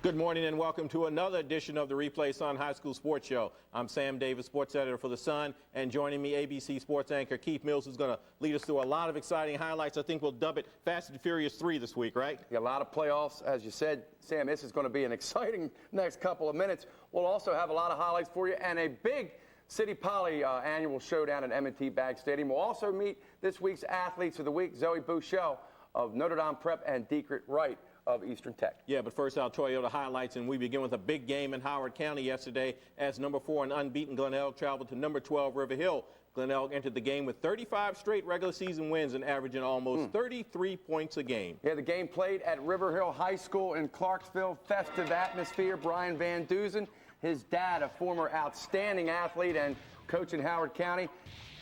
Good morning and welcome to another edition of the Replay Sun High School Sports Show. I'm Sam Davis, sports editor for the Sun, and joining me, ABC sports anchor Keith Mills, who's going to lead us through a lot of exciting highlights. I think we'll dub it Fast and Furious 3 this week, right? Yeah, a lot of playoffs. As you said, Sam, this is going to be an exciting next couple of minutes. We'll also have a lot of highlights for you and a big City Poly annual showdown at M&T Bank Stadium. We'll also meet this week's athletes of the week, Zoey Bouchelle of Notre Dame Prep and Deitrich Wright of Eastern Tech. Yeah, but first I'll tell you the highlights, and we begin with a big game in Howard County yesterday as number 4 and unbeaten Glen Elg traveled to number 12 River Hill. Glen Elg entered the game with 35 straight regular season wins and averaging almost 33 points a game. Yeah, the game played at River Hill High School in Clarksville. Festive atmosphere. Brian Van Duzen, his dad, a former outstanding athlete and coach in Howard County.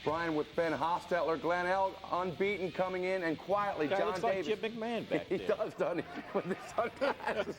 Brian with Ben Hostetler, Glen Elg unbeaten coming in, and quietly Guy John looks Davis. like Jim McMahon back there. He does, doesn't he? With his sunglasses.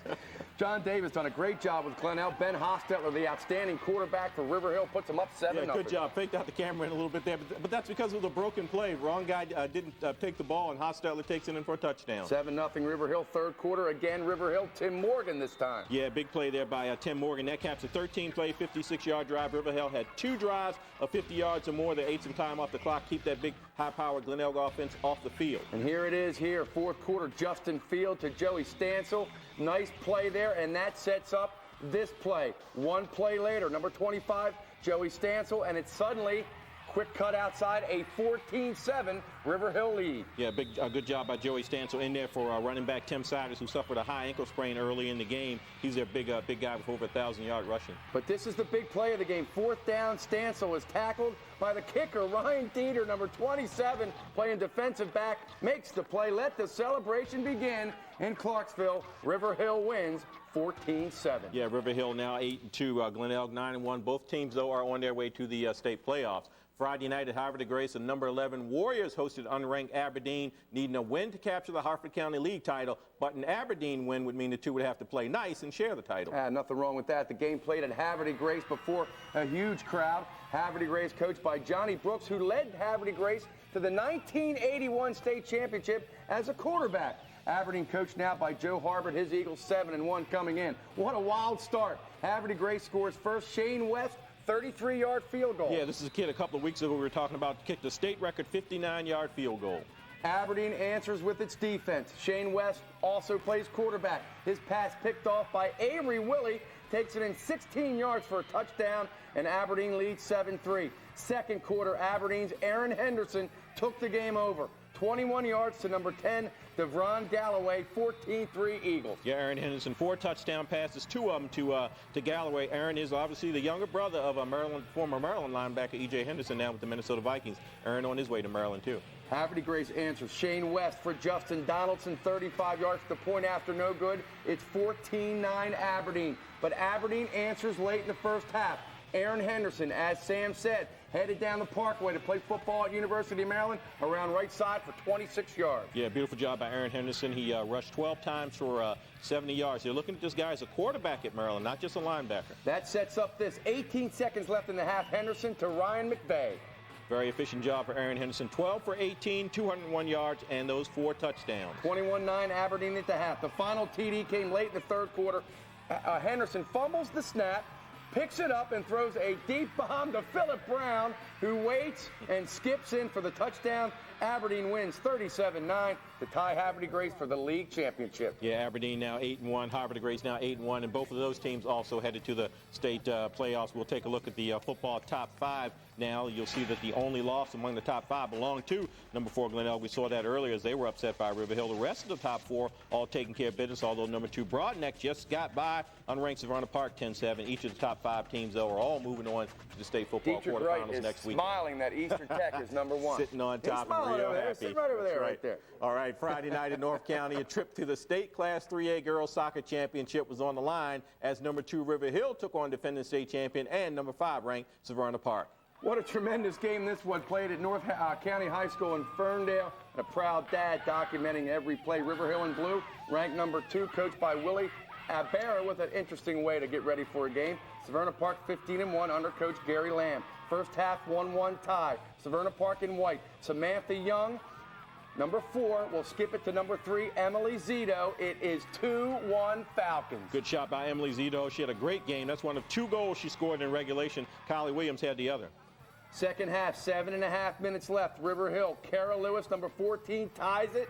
John Davis done a great job with Glen Elg. Ben Hostetler, the outstanding quarterback for River Hill, puts him up 7-0. Yeah, good job. Faked out the camera in a little bit there, but that's because of the broken play. Wrong guy didn't take the ball, and Hostetler takes it in for a touchdown. 7-0 River Hill, third quarter. Again, River Hill, Tim Morgan this time. Yeah, big play there by Tim Morgan. That caps a 13-play, 56-yard drive. River Hill had 2 drives of 50 yards or more. They ate some time off the clock. Keep that big, high-powered Glen Elg offense off the field. And here it is here, fourth quarter, Justin Field to Joey Stansel. Nice play there, and that sets up this play. One play later, number 25, Joey Stansel, and it's suddenly quick cut outside, a 14-7 River Hill lead. Yeah, good job by Joey Stansel in there for running back Tim Siders, who suffered a high ankle sprain early in the game. He's their big guy with over 1,000-yard rushing. But this is the big play of the game. Fourth down, Stansel is tackled by the kicker, Ryan Dieter, number 27, playing defensive back, makes the play. Let the celebration begin in Clarksville. River Hill wins 14-7. Yeah, River Hill now 8-2, Glen Elg 9-1. Both teams, though, are on their way to the state playoffs. Friday night at Havre de Grace, the number 11 Warriors hosted unranked Aberdeen, needing a win to capture the Harford County League title. But an Aberdeen win would mean the two would have to play nice and share the title. Nothing wrong with that. The game played at Havre de Grace before a huge crowd. Havre de Grace coached by Johnny Brooks, who led Havre de Grace to the 1981 state championship as a quarterback. Aberdeen coached now by Joe Harbert, his Eagles 7-1 coming in. What a wild start. Havre de Grace scores first. Shane West, 33-yard field goal. Yeah, this is a kid a couple of weeks ago we were talking about kicked a state record 59-yard field goal. Aberdeen answers with its defense. Shane West also plays quarterback. His pass picked off by Avery Willie takes it in 16 yards for a touchdown, and Aberdeen leads 7-3. Second quarter, Aberdeen's Aaron Henderson took the game over. 21 yards to number 10, Devron Galloway, 14-3 Eagles. Yeah, Aaron Henderson, 4 touchdown passes, 2 of them to Galloway. Aaron is obviously the younger brother of a former Maryland linebacker, E.J. Henderson, now with the Minnesota Vikings. Aaron on his way to Maryland, too. Havre de Grace answers. Shane West for Justin Donaldson, 35 yards. The point after no good. It's 14-9 Aberdeen. But Aberdeen answers late in the first half. Aaron Henderson, as Sam said, headed down the parkway to play football at University of Maryland around right side for 26 yards. Yeah, beautiful job by Aaron Henderson. He rushed 12 times for 70 yards. They're looking at this guy as a quarterback at Maryland, not just a linebacker. That sets up this. 18 seconds left in the half. Henderson to Ryan McVeigh. Very efficient job for Aaron Henderson. 12 for 18, 201 yards, and those 4 touchdowns. 21-9 Aberdeen at the half. The final TD came late in the third quarter. Henderson fumbles the snap, picks it up and throws a deep bomb to Phillip Brown, who waits and skips in for the touchdown. Aberdeen wins 37-9 to tie Havre de Grace for the league championship. Yeah, Aberdeen now 8-1, Havre de Grace now 8-1, and both of those teams also headed to the state playoffs. We'll take a look at the football top 5 now. You'll see that the only loss among the top 5 belonged to number 4 Glen Elg. We saw that earlier as they were upset by River Hill. The rest of the top 4 all taking care of business, although number 2 Broadneck just got by unranked Severna Park 10-7. Each of the top 5 teams, though, are all moving on to the state football quarterfinals next week. Smiling that Eastern Tech is number 1. Sitting on top and real happy. Sitting right over there, right there. All right, Friday night in North County, a trip to the state Class 3A Girls Soccer Championship was on the line as number 2 River Hill took on defending state champion and number 5 ranked Severna Park. What a tremendous game this one, played at North County High School in Ferndale. And a proud dad documenting every play. River Hill in blue, ranked number 2, coached by Willie Abera with an interesting way to get ready for a game. Severna Park 15-1 under coach Gary Lamb. First half 1-1 tie. Severna Park in white. Samantha Young Number 4, we'll skip it to number 3, Emily Zito. It is 2-1 Falcons. Good shot by Emily Zito. She had a great game. That's one of 2 goals she scored in regulation. Kylie Williams had the other. Second half, 7.5 minutes left. River Hill, Kara Lewis, number 14, ties it.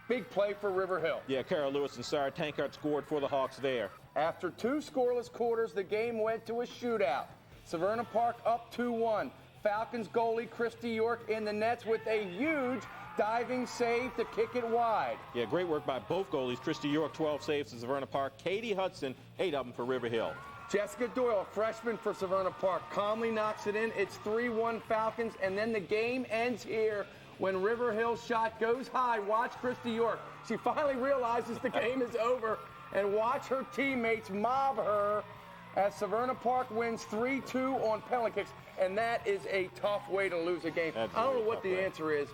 Big play for River Hill. Yeah, Kara Lewis and Sarah Tankard scored for the Hawks there. After 2 scoreless quarters, the game went to a shootout. Severna Park up 2-1. Falcons goalie Christy York in the nets with a huge diving save to kick it wide. Yeah, great work by both goalies. Christy York, 12 saves to Severna Park. Katie Hudson, 8 of them for River Hill. Jessica Doyle, freshman for Severna Park, calmly knocks it in. It's 3-1 Falcons, and then the game ends here when River Hill's shot goes high. Watch Christy York. She finally realizes the game is over, and watch her teammates mob her as Severna Park wins 3-2 on penalty kicks, and that is a tough way to lose a game. That's I don't really know what the answer is.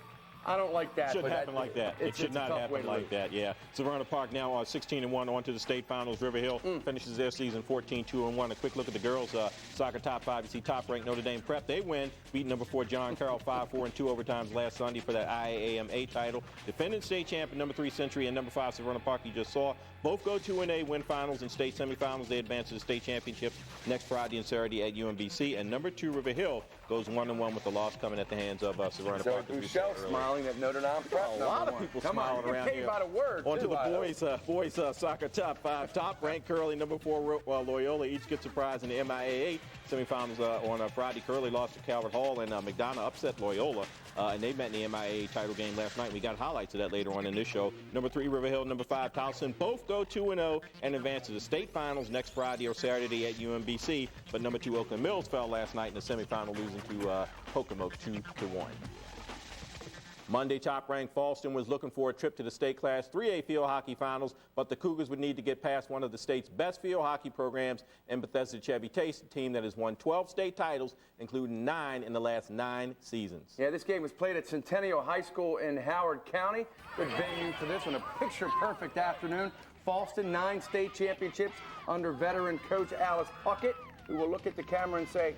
I don't like that. It shouldn't happen like that. It should not happen like that, yeah. Severna Park now 16-1 on to the state finals. River Hill finishes their season 14-2-1. A quick look at the girls' soccer top 5. You see top-ranked Notre Dame Prep. They win, beating number 4 John Carroll 5-4 in 2 overtimes last Sunday for that IAAMA title. Defending state champion number 3 Century and number 5 Severna Park you just saw. Both go 2-A, win finals and state semifinals. They advance to the state championships next Friday and Saturday at UMBC. And number 2 River Hill goes 1-1 with the loss coming at the hands of Severna Park. Bouchelle smiling at Notre Dame Prep. A lot of people smiling around here. About a word, on to the boys soccer top 5. Top-ranked Curly, number 4 Loyola each gets a prize in the MIAA semifinals on Friday. Curly lost to Calvert Hall, and McDonough upset Loyola. And they met in the MIAA title game last night. We got highlights of that later on in this show. Number 3 River Hill, number 5 Towson both go 2-0 and advance to the state finals next Friday or Saturday at UMBC. But number 2 Oakland Mills fell last night in the semifinal, losing to Pocomoke 2-1. Monday, top-ranked Falston was looking for a trip to the state Class 3A field hockey finals, but the Cougars would need to get past one of the state's best field hockey programs in Bethesda Chevy Chase, a team that has won 12 state titles, including 9 in the last 9 seasons. Yeah, this game was played at Centennial High School in Howard County. Good venue for this one, a picture-perfect afternoon. Falston, 9 state championships under veteran coach Alice Puckett, who will look at the camera and say,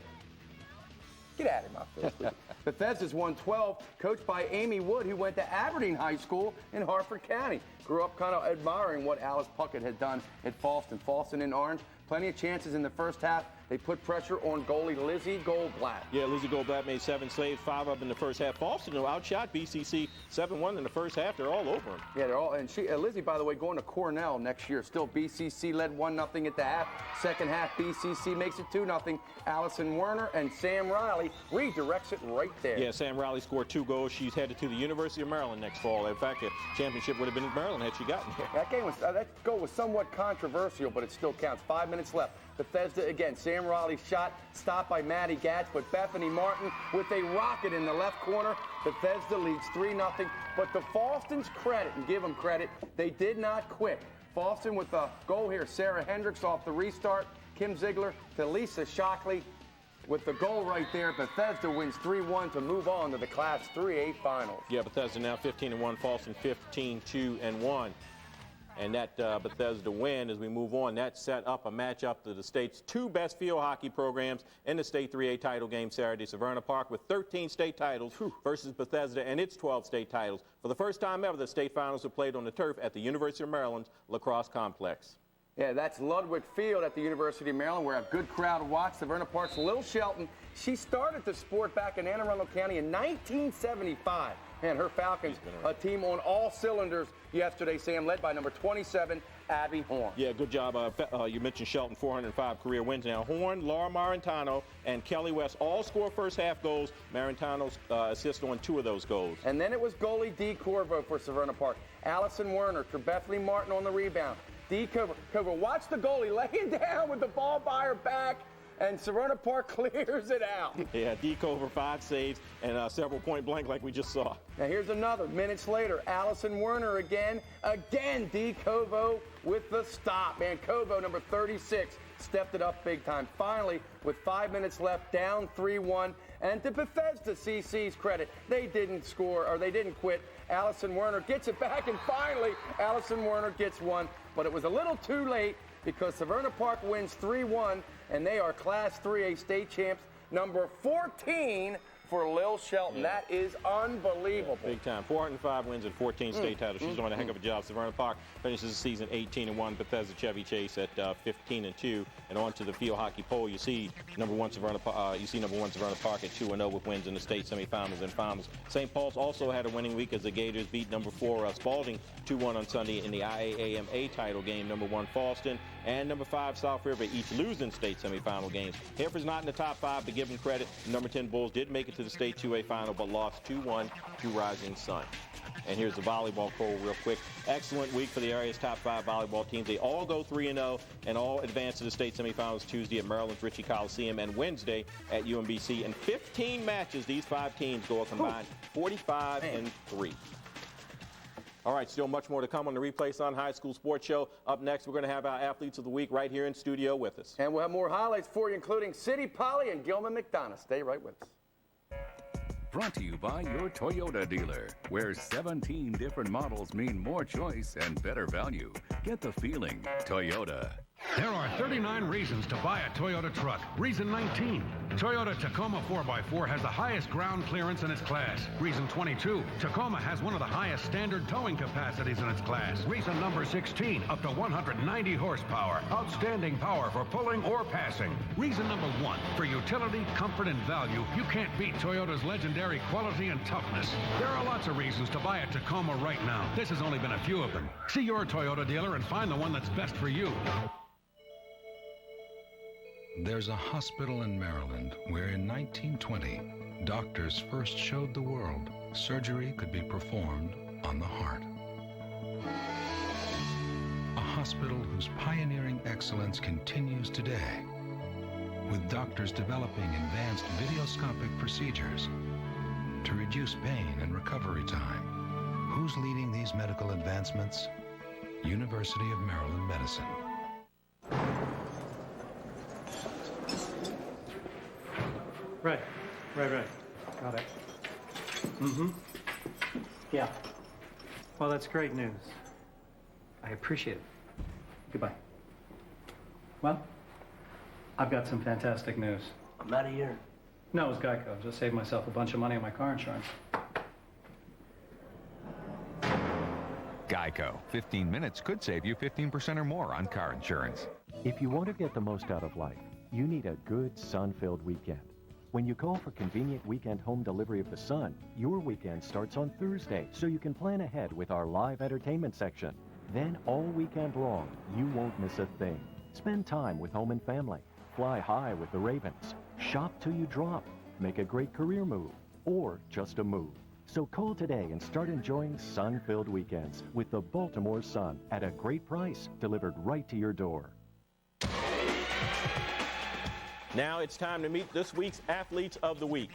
"Get out of my face, please." Bethesda's won 12, coached by Amy Wood, who went to Aberdeen High School in Harford County. Grew up kind of admiring what Alice Puckett had done at Falston. Falston in orange, plenty of chances in the first half. They put pressure on goalie Lizzie Goldblatt. Yeah, Lizzie Goldblatt made 7 saves, 5 of them in the first half. Falston outshot BCC 7-1 in the first half. They're all over them. Yeah, they're all. And Lizzie, by the way, going to Cornell next year. Still, BCC led 1-0 at the half. Second half, BCC makes it 2-0. Allison Werner and Sam Riley redirects it right there. Yeah, Sam Riley scored 2 goals. She's headed to the University of Maryland next fall. In fact, the championship would have been in Maryland had she gotten here. That goal was somewhat controversial, but it still counts. 5 minutes left. Bethesda again. Sam Riley's shot stopped by Maddie Gatch, but Bethany Martin with a rocket in the left corner. Bethesda leads 3-0. But to Falston's credit, and give them credit, they did not quit. Falston with a goal here. Sarah Hendricks off the restart. Kim Ziegler to Lisa Shockley with the goal right there. Bethesda wins 3-1 to move on to the Class 3A finals. Yeah, Bethesda now 15-1. Falston 15-2-1. And that Bethesda win, as we move on, that set up a matchup to the state's 2 best field hockey programs in the state 3A title game Saturday. Severna Park with 13 state titles versus Bethesda and its 12 state titles. For the first time ever, the state finals were played on the turf at the University of Maryland's lacrosse complex. Yeah, that's Ludwig Field at the University of Maryland, where a good crowd watched. Severna Park's Lil Shelton. She started the sport back in Anne Arundel County in 1975. And her Falcons, a team on all cylinders yesterday, Sam, led by number 27, Abby Horn. Yeah, good job. You mentioned Shelton, 405 career wins now. Horn, Laura Marantano, and Kelly West all score first half goals. Marantano's assist on 2 of those goals. And then it was goalie Dee Corvo for Severna Park. Allison Werner, Bethany Martin on the rebound. Dee Corvo, watch the goalie laying down with the ball by her back. And Severna Park clears it out. Yeah, Deke over 5 saves and several point blank like we just saw. Now here's another. Minutes later, Allison Werner again. Dee Covo with the stop. Man, Covo, number 36, stepped it up big time. Finally, with 5 minutes left, down 3-1. And to Bethesda CC's credit, they didn't score, or they didn't quit. Allison Werner gets it back, and finally, Allison Werner gets one. But it was a little too late because Severna Park wins 3-1, and they are Class 3A state champs, number 14 for Lil Shelton. Yeah. That is unbelievable. Big time. 405 wins and 14 state titles. She's doing a heck of a job. Savannah Park finishes the season 18-1. Bethesda Chevy Chase at 15-2. And on to the field hockey poll. You see number one Savannah Park at 2-0 with wins in the state semifinals and finals. St. Paul's also had a winning week as the Gators beat number 4 Spalding 2-1 on Sunday in the IAAMA title game. Number 1 Falston and number 5 South River each losing state semifinal games. Hereford's not in the top 5, but give them credit. Number 10 Bulls did make it to the state 2A final, but lost 2-1 to Rising Sun. And here's the volleyball poll real quick. Excellent week for the area's top 5 volleyball teams. They all go 3-0 and all advance to the state semifinals Tuesday at Maryland's Ritchie Coliseum and Wednesday at UMBC. In 15 matches, these 5 teams go a combined 45-3. All right, still much more to come on the Replay Sun High School Sports Show. Up next, we're going to have our Athletes of the Week right here in studio with us. And we'll have more highlights for you, including City Poly and Gilman McDonough. Stay right with us. Brought to you by your Toyota dealer, where 17 different models mean more choice and better value. Get the feeling, Toyota. There are 39 reasons to buy a Toyota truck. Reason 19, Toyota Tacoma 4x4 has the highest ground clearance in its class. Reason 22, Tacoma has one of the highest standard towing capacities in its class. Reason number 16, up to 190 horsepower. Outstanding power for pulling or passing. Reason number 1, for utility, comfort, and value, you can't beat Toyota's legendary quality and toughness. There are lots of reasons to buy a Tacoma right now. This has only been a few of them. See your Toyota dealer and find the one that's best for you. There's a hospital in Maryland where in 1920, doctors first showed the world surgery could be performed on the heart. A hospital whose pioneering excellence continues today, with doctors developing advanced videoscopic procedures to reduce pain and recovery time. Who's leading these medical advancements? University of Maryland Medicine. Right. Got it. Yeah. Well, that's great news. I appreciate it. Goodbye. Well, I've got some fantastic news. I'm out of here. No, it was Geico. I just saved myself a bunch of money on my car insurance. Geico. 15 minutes could save you 15% or more on car insurance. If you want to get the most out of life, you need a good sun-filled weekend. When you call for convenient weekend home delivery of the Sun, your weekend starts on Thursday, so you can plan ahead with our live entertainment section. Then all weekend long, you won't miss a thing. Spend time with home and family. Fly high with the Ravens. Shop till you drop. Make a great career move, or just a move. So call today and start enjoying sun-filled weekends with the Baltimore Sun at a great price, delivered right to your door. Now it's time to meet this week's Athletes of the Week.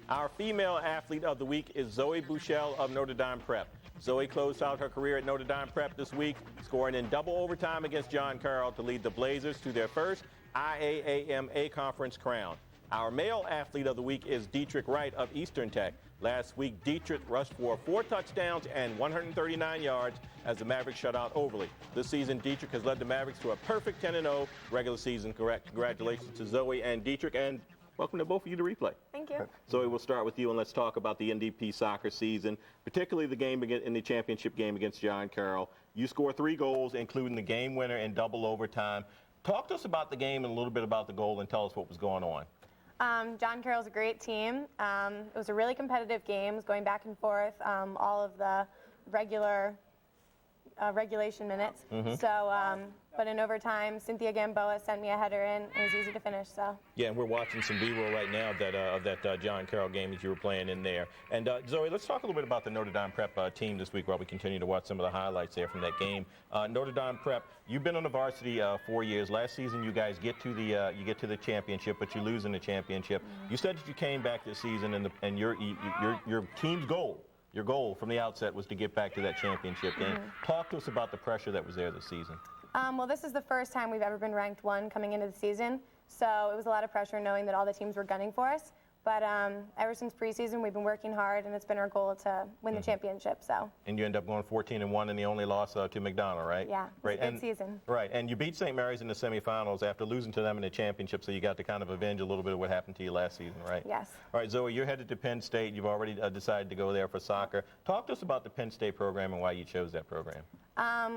Our female Athlete of the Week is Zoey Bouchelle of Notre Dame Prep. Zoey closed out her career at Notre Dame Prep this week, scoring in double overtime against John Carroll to lead the Blazers to their first IAAMA conference crown. Our male Athlete of the Week is Deitrich Wright of Eastern Tech. Last week, Deitrich rushed for 4 touchdowns and 139 yards as the Mavericks shut out Overly. This season, Deitrich has led the Mavericks to a perfect 10-0 regular season. Congratulations to Zoey and Deitrich, and welcome to both of you to Replay. Thank you. Zoey, we'll start with you, and let's talk about the NDP soccer season, particularly the game in the championship game against John Carroll. You scored 3 goals, including the game winner in double overtime. Talk to us about the game and a little bit about the goal, and tell us what was going on. John Carroll's a great team. It was a really competitive game, going back and forth, all of the regulation minutes. But in overtime, Cynthia Gamboa sent me a header in. It was easy to finish, so. Yeah, and we're watching some B-roll right now of that John Carroll game that you were playing in there. And Zoey, let's talk a little bit about the Notre Dame Prep team this week while we continue to watch some of the highlights there from that game. Notre Dame Prep, you've been on the varsity 4 years. Last season, you guys get to the championship, but you lose in the championship. You said that you came back this season, and your team's goal. Your goal from the outset was to get back to that championship game. Talk to us about the pressure that was there this season. Well, this is the first time we've ever been ranked 1 coming into the season, so it was a lot of pressure knowing that all the teams were gunning for us. But ever since preseason, we've been working hard, and it's been our goal to win the championship. So. And you end up going 14-1 and the only loss to McDonald, right? Yeah, Great. It's a good season. Right, and you beat St. Mary's in the semifinals after losing to them in the championship, so you got to kind of avenge a little bit of what happened to you last season, right? Yes. All right, Zoey, you're headed to Penn State. You've already decided to go there for soccer. Talk to us about the Penn State program and why you chose that program.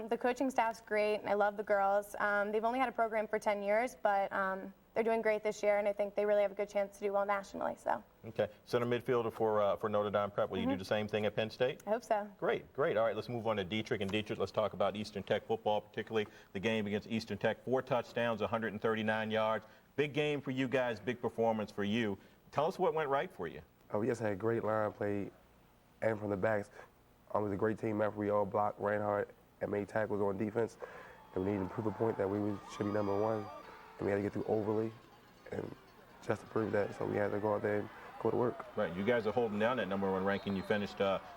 The coaching staff's great. I love the girls. They've only had a program for 10 years, but they're doing great this year, and I think they really have a good chance to do well nationally. So. Okay, center midfielder for Notre Dame Prep. Will you do the same thing at Penn State? I hope so. Great, great. All right, let's move on to Deitrich. And Deitrich, let's talk about Eastern Tech football, particularly the game against Eastern Tech. 4 touchdowns, 139 yards. Big game for you guys, big performance for you. Tell us what went right for you. We just had a great line play, and from the backs. It was a great team effort. We all blocked, ran hard, and made tackles on defense. And we needed to prove a point that we should be number one. And we had to get through overly, and just to prove that, so we had to go out there and go to work. Right, you guys are holding down that number 1 ranking. You finished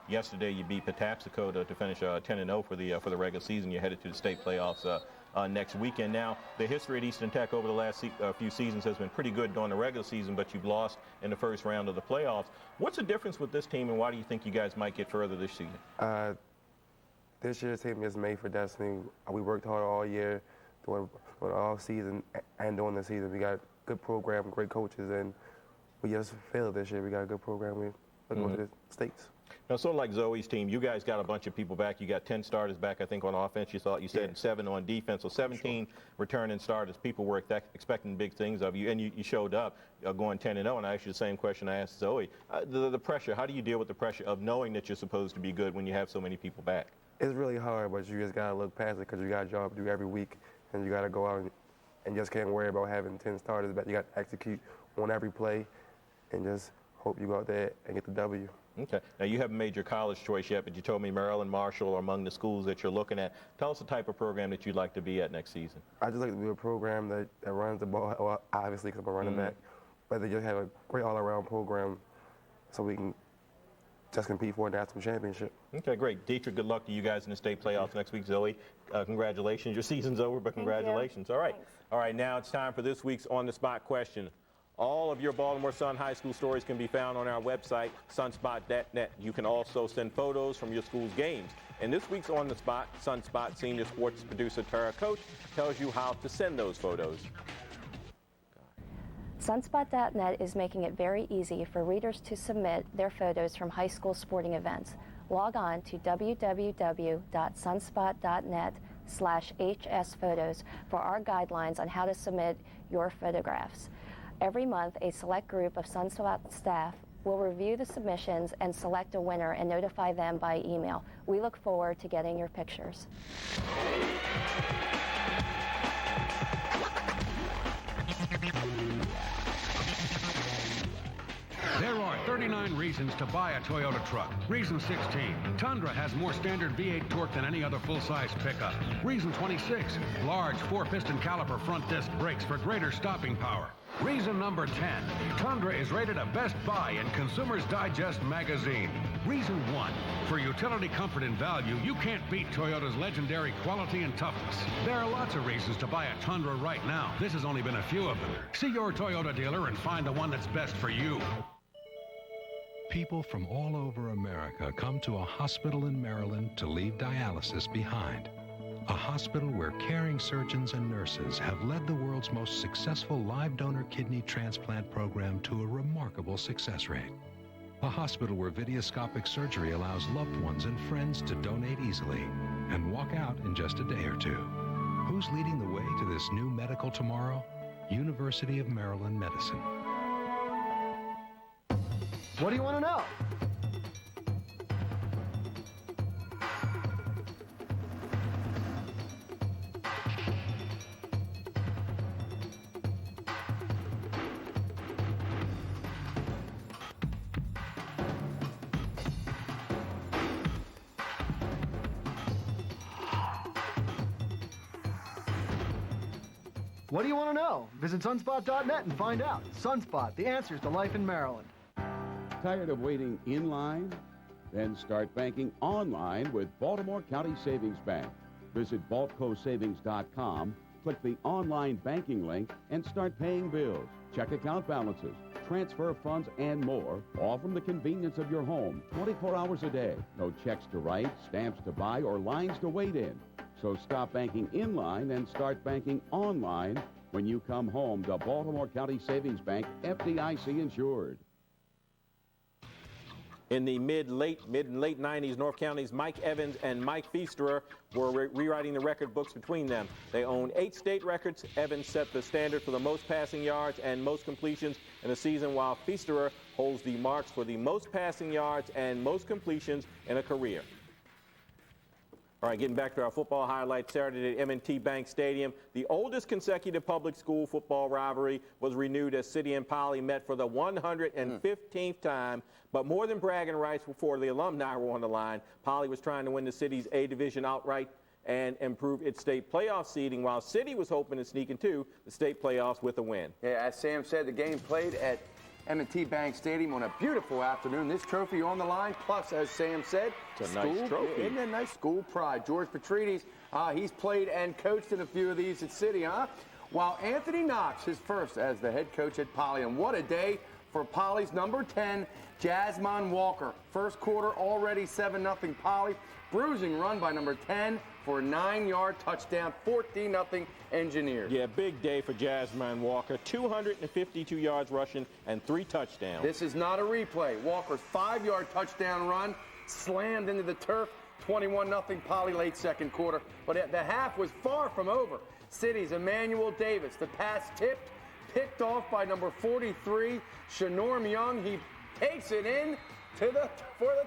yesterday. You beat Patapsco to finish 10-0 for the regular season. You're headed to the state playoffs next weekend. Now, the history at Eastern Tech over the last few seasons has been pretty good during the regular season, but you've lost in the first round of the playoffs. What's the difference with this team, and why do you think you guys might get further this season? This year's team is made for destiny. We worked hard all year, during the off season and during the season. We got good program, great coaches, and we just failed this year. We got a good program. We're going to the states. Now, sort of like Zoe's team, you guys got a bunch of people back. You got 10 starters back, I think, on offense. You said 7 on defense, so 17 returning starters. People were expecting big things of you, and you showed up going 10-0. And I asked you the same question I asked Zoey. The pressure, how do you deal with the pressure of knowing that you're supposed to be good when you have so many people back? It's really hard, but you just got to look past it because you got a job to do every week, and you got to go out and just can't worry about having 10 starters, but you got to execute on every play and just hope you go out there and get the W. Okay. Now, you haven't made your college choice yet, but you told me Maryland, Marshall are among the schools that you're looking at. Tell us the type of program that you'd like to be at next season. I just like to do a program that runs the ball, well, obviously because I'm a running back, but they just have a great all-around program so we can just compete for a national championship. Okay, great. Deitrich, good luck to you guys in the state playoffs next week. Zoey, congratulations. Your season's over, but congratulations. All right. Thanks. All right, now it's time for this week's On-the-Spot question. All of your Baltimore Sun High School stories can be found on our website, sunspot.net. You can also send photos from your school's games. And this week's On the Spot, Sunspot senior sports producer Tara Coach tells you how to send those photos. Sunspot.net is making it very easy for readers to submit their photos from high school sporting events. Log on to www.sunspot.net/hsphotos for our guidelines on how to submit your photographs. Every month, a select group of Sunspot staff will review the submissions and select a winner and notify them by email. We look forward to getting your pictures. There are 39 reasons to buy a Toyota truck. Reason 16, Tundra has more standard V8 torque than any other full-size pickup. Reason 26, large 4-piston caliper front disc brakes for greater stopping power. Reason number 10, Tundra is rated a best buy in Consumer's Digest magazine. Reason 1, for utility comfort and value, you can't beat Toyota's legendary quality and toughness. There are lots of reasons to buy a Tundra right now. This has only been a few of them. See your Toyota dealer and find the one that's best for you. People from all over America come to a hospital in Maryland to leave dialysis behind. A hospital where caring surgeons and nurses have led the world's most successful live donor kidney transplant program to a remarkable success rate. A hospital where videoscopic surgery allows loved ones and friends to donate easily and walk out in just a day or two. Who's leading the way to this new medical tomorrow? University of Maryland Medicine. What do you want to know? What do you want to know? Visit sunspot.net and find out. Sunspot, the answers to life in Maryland. Tired of waiting in line? Then start banking online with Baltimore County Savings Bank. Visit baltcosavings.com, click the online banking link, and start paying bills, check account balances, transfer funds, and more, all from the convenience of your home, 24 hours a day. No checks to write, stamps to buy, or lines to wait in. So stop banking in line and start banking online when you come home to Baltimore County Savings Bank, FDIC insured. In the mid and late 90s, North County's Mike Evans and Mike Feasterer were rewriting the record books between them. They own 8 state records. Evans set the standard for the most passing yards and most completions in a season, while Feasterer holds the marks for the most passing yards and most completions in a career. All right, getting back to our football highlights, Saturday at M&T Bank Stadium. The oldest consecutive public school football rivalry was renewed as City and Poly met for the 115th time. But more than bragging rights before the alumni were on the line, Poly was trying to win the city's A division outright and improve its state playoff seeding, while City was hoping to sneak into the state playoffs with a win. Yeah, as Sam said, the game played at M&T Bank Stadium on a beautiful afternoon. This trophy on the line, plus, as Sam said, it's a nice trophy. Isn't that nice? School pride. George Petrides, he's played and coached in a few of these at City, huh? While Anthony Knox, his first as the head coach at Poly. And what a day for Poly's number 10, Jasmine Walker. First quarter already 7-0 Poly. Bruising run by number 10 for a 9-yard touchdown, 14-0 Engineers. Yeah, big day for Jasmine Walker. 252 yards rushing and 3 touchdowns. This is not a replay. Walker's 5-yard touchdown run slammed into the turf. 21-0 Poly late second quarter. But the half was far from over. City's Emmanuel Davis. The pass tipped, picked off by number 43, Shanorm Young. He takes it in for the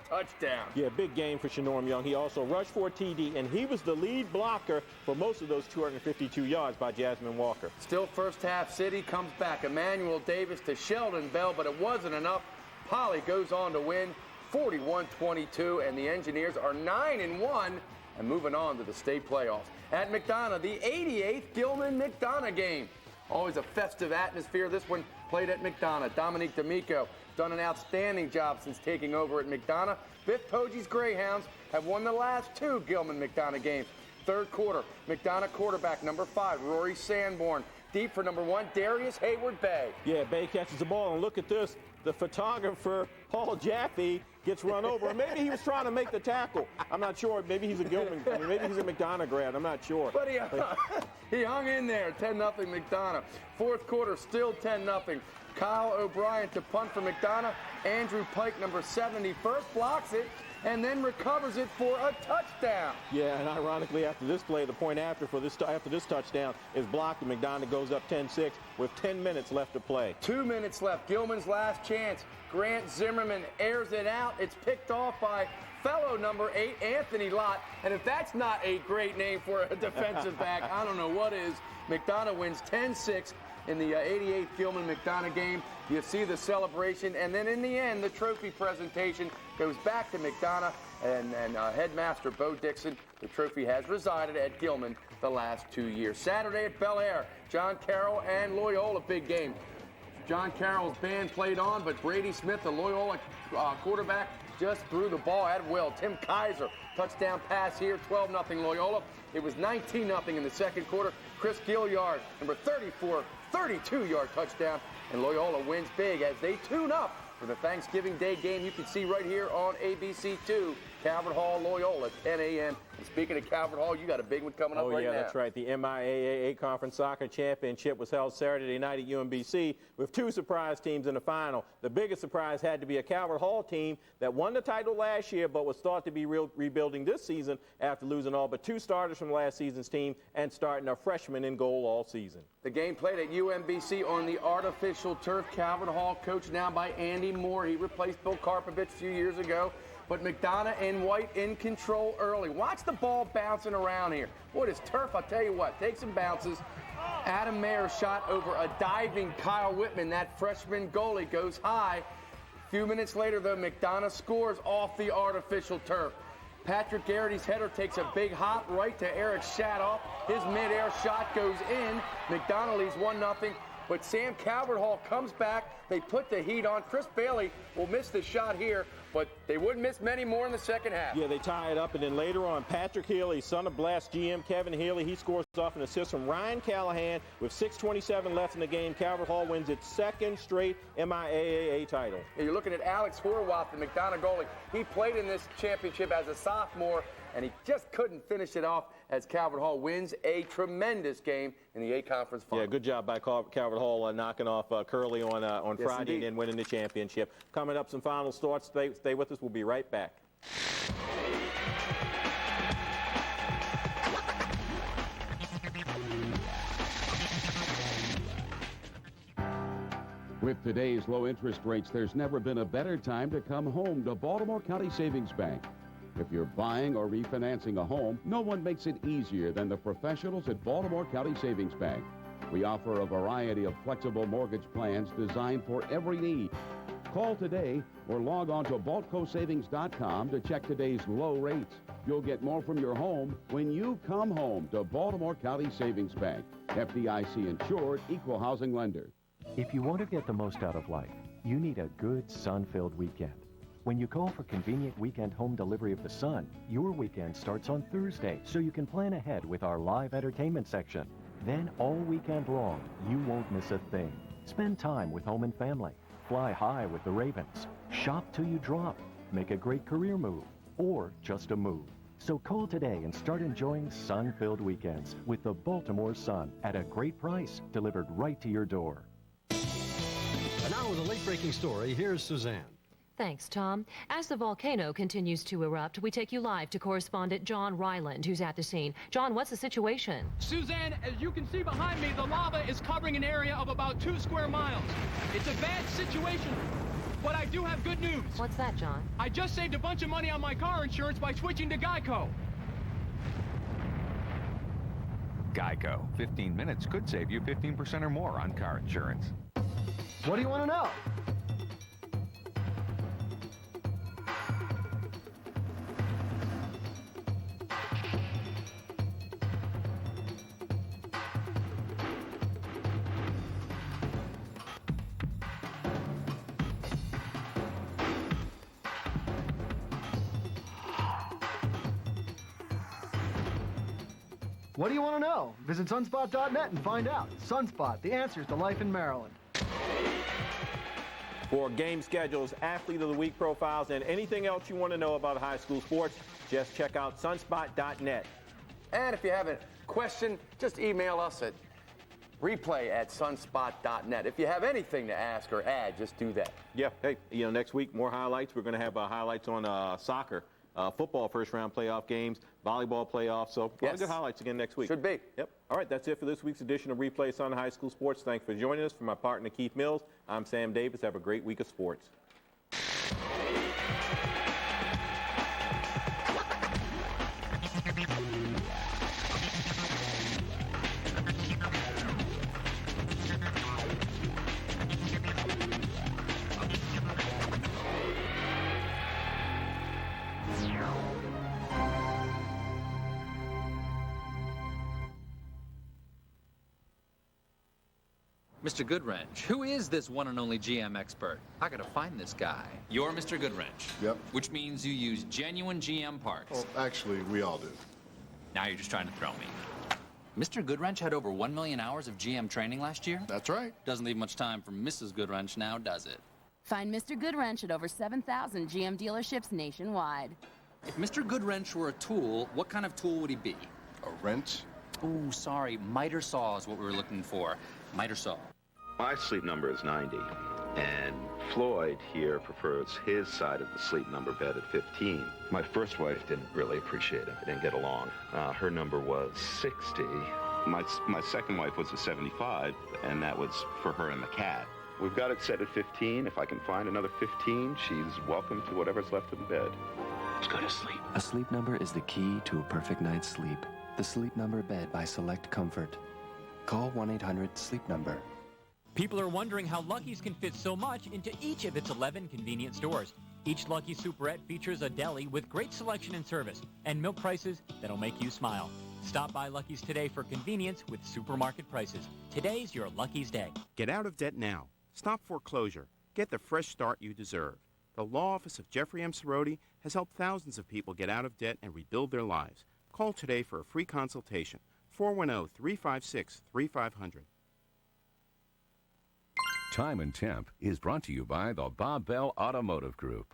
touchdown. Yeah, big game for Shanorm Young. He also rushed for a TD, and he was the lead blocker for most of those 252 yards by Jasmine Walker. Still first half, City comes back. Emmanuel Davis to Sheldon Bell, but it wasn't enough. Poly goes on to win 41-22, and the Engineers are 9-1 and moving on to the state playoffs. At McDonough, the 88th Gilman-McDonough game. Always a festive atmosphere. This one played at McDonough. Dominique D'Amico done an outstanding job since taking over at McDonough. Biff Poggi's Greyhounds have won the last 2 Gilman-McDonough games. Third quarter, McDonough quarterback number 5, Rory Sanborn. Deep for number 1, Darius Hayward Bay. Yeah, Bay catches the ball, and look at this. The photographer, Paul Jaffe, gets run over. And maybe he was trying to make the tackle. I'm not sure. Maybe he's a Gilman. Maybe he's a McDonough grad. I'm not sure. But he hung in there. 10-0 McDonough. Fourth quarter, still 10-0. Kyle O'Brien to punt for McDonough. Andrew Pike, number 70, first blocks it and then recovers it for a touchdown. Yeah, and ironically, after this play, the point after this touchdown is blocked, and McDonough goes up 10-6 with 10 minutes left to play. 2 minutes left. Gilman's last chance. Grant Zimmerman airs it out. It's picked off by fellow number 8, Anthony Lott. And if that's not a great name for a defensive back, I don't know what is. McDonough wins 10-6 in the 88th Gilman-McDonough game. You see the celebration, and then in the end, the trophy presentation goes back to McDonough and headmaster Bo Dixon. The trophy has resided at Gilman the last 2 years. Saturday at Bel Air, John Carroll and Loyola, big game. John Carroll's band played on, but Brady Smith, the Loyola quarterback, just threw the ball at will. Tim Kaiser, touchdown pass here, 12-0 Loyola. It was 19-0 in the second quarter. Chris Gilliard, number 34, 32-yard touchdown, and Loyola wins big as they tune up for the Thanksgiving Day game. You can see right here on ABC2, Calvert Hall, Loyola, 10 a.m. And speaking of Calvert Hall, you got a big one coming up right now. Oh, yeah, that's right. The MIAA Conference Soccer Championship was held Saturday night at UMBC with 2 surprise teams in the final. The biggest surprise had to be a Calvert Hall team that won the title last year but was thought to be rebuilding this season after losing all but 2 starters from last season's team and starting a freshman in goal all season. The game played at UMBC on the artificial turf. Calvert Hall coached now by Andy Moore. He replaced Bill Karpovich a few years ago. But McDonough and White in control early. Watch the ball bouncing around here. Boy, this turf, I'll tell you what, takes some bounces. Adam Mayer shot over a diving Kyle Whitman. That freshman goalie goes high. A few minutes later, though, McDonough scores off the artificial turf. Patrick Garrity's header takes a big hop right to Eric Shadoff. His midair shot goes in. McDonough leads 1-0. But Sam Calvert Hall comes back. They put the heat on. Chris Bailey will miss the shot here, but they wouldn't miss many more in the second half. Yeah, they tie it up, and then later on, Patrick Healy, son of Blast GM Kevin Healy, he scores Off an assist from Ryan Callahan with 6:27 left in the game. Calvert Hall wins its second straight MIAA title. Yeah, you're looking at Alex Horwath, the McDonough goalie. He played in this championship as a sophomore, and he just couldn't finish it off as Calvert Hall wins a tremendous game in the A-Conference final. Yeah, good job by Calvert Hall knocking off Curley on Yes, Friday indeed. and then winning the championship. Coming up, some final thoughts. Stay with us. We'll be right back. With today's low interest rates, there's never been a better time to come home to Baltimore County Savings Bank. If you're buying or refinancing a home, no one makes it easier than the professionals at Baltimore County Savings Bank. We offer a variety of flexible mortgage plans designed for every need. Call today or log on to baltcosavings.com to check today's low rates. You'll get more from your home when you come home to Baltimore County Savings Bank. FDIC insured, equal housing lender. If you want to get the most out of life, you need a good sun-filled weekend. When you call for convenient weekend home delivery of the Sun, your weekend starts on Thursday, so you can plan ahead with our live entertainment section. Then all weekend long, you won't miss a thing. Spend time with home and family. Fly high with the Ravens. Shop till you drop. Make a great career move. Or just a move. So call today and start enjoying sun-filled weekends with the Baltimore Sun at a great price, delivered right to your door. And now with a late-breaking story, here's Suzanne. Thanks, Tom. As the volcano continues to erupt, we take you live to correspondent John Ryland, who's at the scene. John, what's the situation? Suzanne, as you can see behind me, the lava is covering an area of about 2 square miles. It's a bad situation, but I do have good news. What's that, John? I just saved a bunch of money on my car insurance by switching to Geico. Geico. 15 minutes could save you 15% or more on car insurance. What do you want to know? What do you want to know? Visit sunspot.net and find out. Sunspot, the answers to life in Maryland. For game schedules, athlete of the week profiles, and anything else you want to know about high school sports, just check out sunspot.net. And if you have a question, just email us at replay@sunspot.net. If you have anything to ask or add, just do that. Yeah, hey, next week, more highlights. We're going to have highlights on soccer, football first-round playoff games, volleyball playoffs. So, a lot of good highlights again next week. Should be. Yep. All right, that's it for this week's edition of Replay Sun High School Sports. Thanks for joining us. For my partner, Keith Mills, I'm Sam Davis. Have a great week of sports. Mr. Goodwrench, who is this one and only GM expert? I gotta find this guy. You're Mr. Goodwrench? Yep. Which means you use genuine GM parts. Well, actually, we all do. Now you're just trying to throw me. Mr. Goodwrench had over 1 million hours of GM training last year? That's right. Doesn't leave much time for Mrs. Goodwrench now, does it? Find Mr. Goodwrench at over 7,000 GM dealerships nationwide. If Mr. Goodwrench were a tool, what kind of tool would he be? A wrench? Ooh, sorry, miter saw is what we were looking for. Miter saw. My sleep number is 90, and Floyd here prefers his side of the sleep number bed at 15. My first wife didn't really appreciate it. We didn't get along. Her number was 60. My second wife was a 75, and that was for her and the cat. We've got it set at 15. If I can find another 15, she's welcome to whatever's left in the bed. Let's go to sleep. A sleep number is the key to a perfect night's sleep. The Sleep Number bed by Select Comfort. Call 1-800-SLEEP-NUMBER. People are wondering how Lucky's can fit so much into each of its 11 convenient stores. Each Lucky Superette features a deli with great selection and service, and milk prices that'll make you smile. Stop by Lucky's today for convenience with supermarket prices. Today's your Lucky's Day. Get out of debt now. Stop foreclosure. Get the fresh start you deserve. The law office of Jeffrey M. Cerroti has helped thousands of people get out of debt and rebuild their lives. Call today for a free consultation. 410-356-3500. Time and Temp is brought to you by the Bob Bell Automotive Group.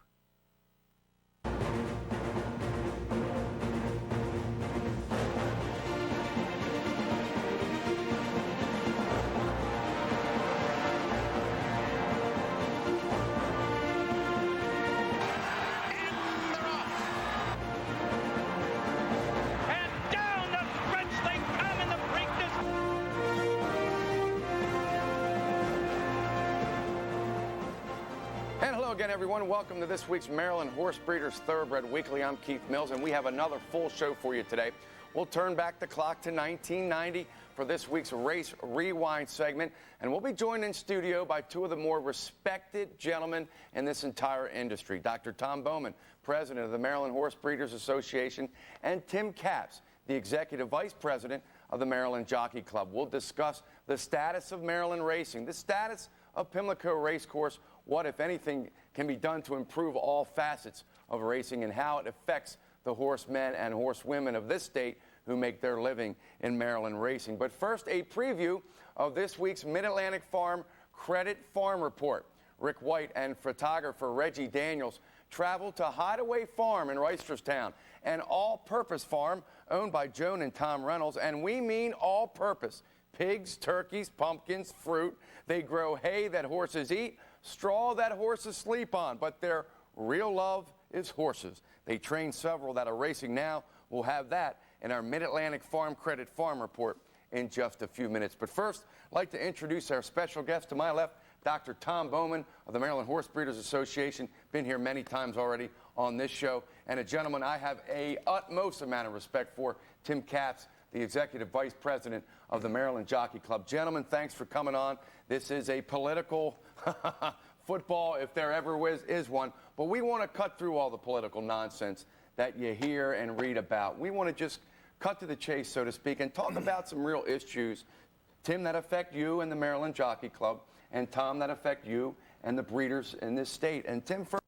And hello again, everyone. Welcome to this week's Maryland Horse Breeders Thoroughbred Weekly. I'm Keith Mills, and we have another full show for you today. We'll turn back the clock to 1990 for this week's Race Rewind segment, and we'll be joined in studio by two of the more respected gentlemen in this entire industry, Dr. Tom Bowman, president of the Maryland Horse Breeders Association, and Tim Capps, the executive vice president of the Maryland Jockey Club. We'll discuss the status of Maryland racing, the status of Pimlico Racecourse, what, if anything, can be done to improve all facets of racing, and how it affects the horsemen and horsewomen of this state who make their living in Maryland racing. But first, a preview of this week's Mid-Atlantic Farm Credit Farm Report. Rick White and photographer Reggie Daniels traveled to Hideaway Farm in Reisterstown, an all-purpose farm owned by Joan and Tom Reynolds, and we mean all-purpose. Pigs, turkeys, pumpkins, fruit. They grow hay that horses eat, straw that horses sleep on, but their real love is horses. They train several that are racing now. We'll have that in our Mid-Atlantic Farm Credit Farm Report in just a few minutes. But first, I'd like to introduce our special guest to my left, Dr. Tom Bowman of the Maryland Horse Breeders Association. Been here many times already on this show, and a gentleman I have a utmost amount of respect for, Tim Capps, the executive vice president of the Maryland Jockey Club. Gentlemen, thanks for coming on. This is a political football, if there ever is one, but we want to cut through all the political nonsense that you hear and read about. We want to just cut to the chase, so to speak, and talk about some real issues, Tim, that affect you and the Maryland Jockey Club, and Tom, that affect you and the breeders in this state. And Tim, first,